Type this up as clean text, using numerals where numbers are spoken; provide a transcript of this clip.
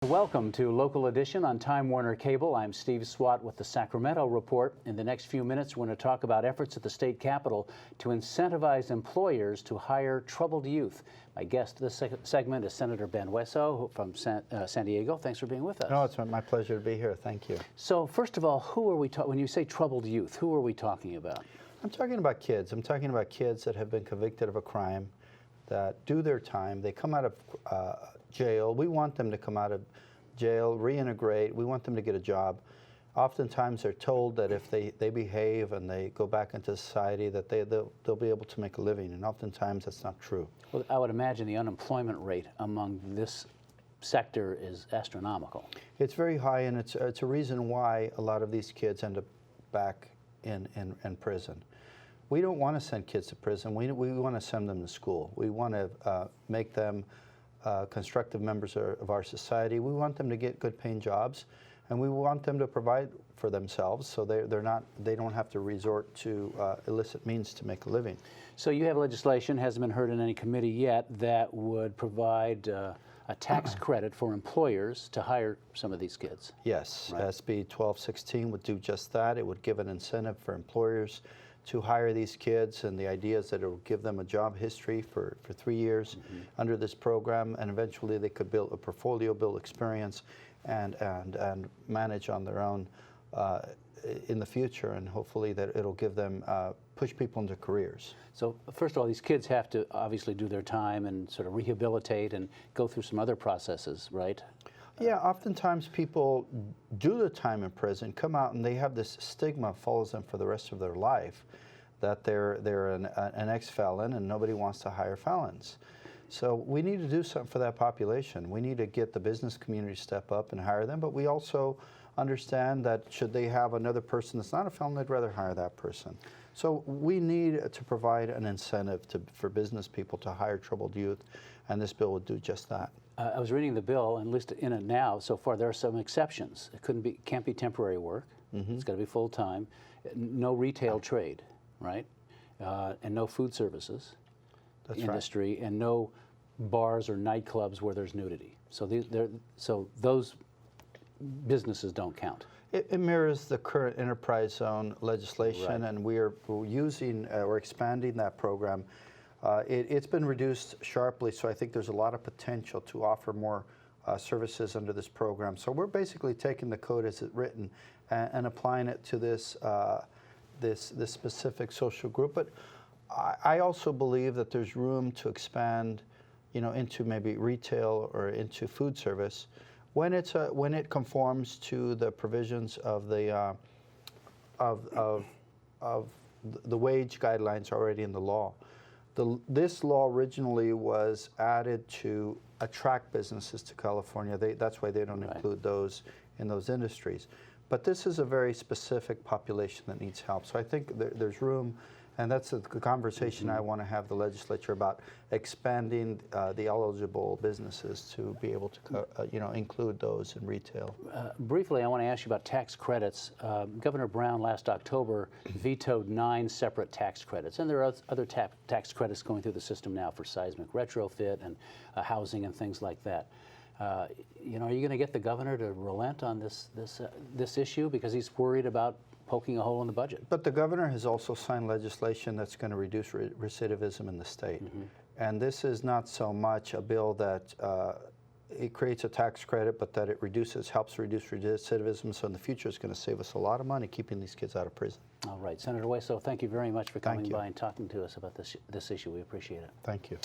Welcome to Local Edition on Time Warner Cable. I'm Steve Swatt with the Sacramento Report. In the next few minutes, we're going to talk about efforts at the state capitol to incentivize employers to hire troubled youth. My guest this segment is Senator Ben Hueso from San Diego. Thanks for being with us. No, it's my pleasure to be here. Thank you. So first of all, who are we talking, when you say troubled youth, who are we talking about? I'm talking about kids. I'm talking about kids that have been convicted of a crime, that do their time. They come out of jail. We want them to come out of jail, reintegrate. We want them to get a job. Oftentimes they're told that if they behave and they go back into society that they'll be able to make a living, and oftentimes that's not true. Well, I would imagine the unemployment rate among this sector is astronomical. It's very high, and it's a reason why a lot of these kids end up back in prison. We don't want to send kids to prison. We want to send them to school. We want to make them constructive members of our society. We want them to get good paying jobs, and we want them to provide for themselves so they don't have to resort to illicit means to make a living. So you have legislation, hasn't been heard in any committee yet, that would provide a tax credit for employers to hire some of these kids. Yes, right. SB 1216 would do just that. It would give an incentive for employers to hire these kids, and the idea is that it will give them a job history for 3 years under this program, and eventually they could build a portfolio, build experience, and manage on their own in the future, and hopefully that it'll give them, push people into careers. So first of all, these kids have to obviously do their time and sort of rehabilitate and go through some other processes, right? Yeah, oftentimes people do the time in prison, come out, and they have this stigma follows them for the rest of their life, that they're an ex-felon and nobody wants to hire felons. So we need to do something for that population. We need to get the business community to step up and hire them, but we also understand that should they have another person that's not a felon, they'd rather hire that person. So we need to provide an incentive for business people to hire troubled youth, and this bill would do just that. I was reading the bill, and at least in it now, so far, there are some exceptions. It can't be temporary work. It's got to be full-time. No retail trade, right? And no food services industry, right. And no bars or nightclubs where there's nudity. So those businesses don't count. It mirrors the current enterprise zone legislation, right. And we're expanding that program. It's been reduced sharply, so I think there's a lot of potential to offer more services under this program. So we're basically taking the code as it's written and applying it to this specific social group. But I also believe that there's room to expand, into maybe retail or into food service when it conforms to the provisions of the wage guidelines already in the law. This law originally was added to attract businesses to California. That's why they don't include those in those industries. But this is a very specific population that needs help. So I think there's room, and that's the conversation I want to have the legislature about expanding the eligible businesses to be able to include those in retail. Briefly, I want to ask you about tax credits. Governor Brown last October vetoed 9 separate tax credits, and there are other tax credits going through the system now for seismic retrofit and housing and things like that. Are you going to get the governor to relent on this issue because he's worried about poking a hole in the budget? But the governor has also signed legislation that's going to reduce recidivism in the state. And this is not so much a bill that it creates a tax credit, but that it helps reduce recidivism. So in the future, it's going to save us a lot of money keeping these kids out of prison. All right, Senator Hueso, thank you very much for coming by and talking to us about this issue. We appreciate it. Thank you.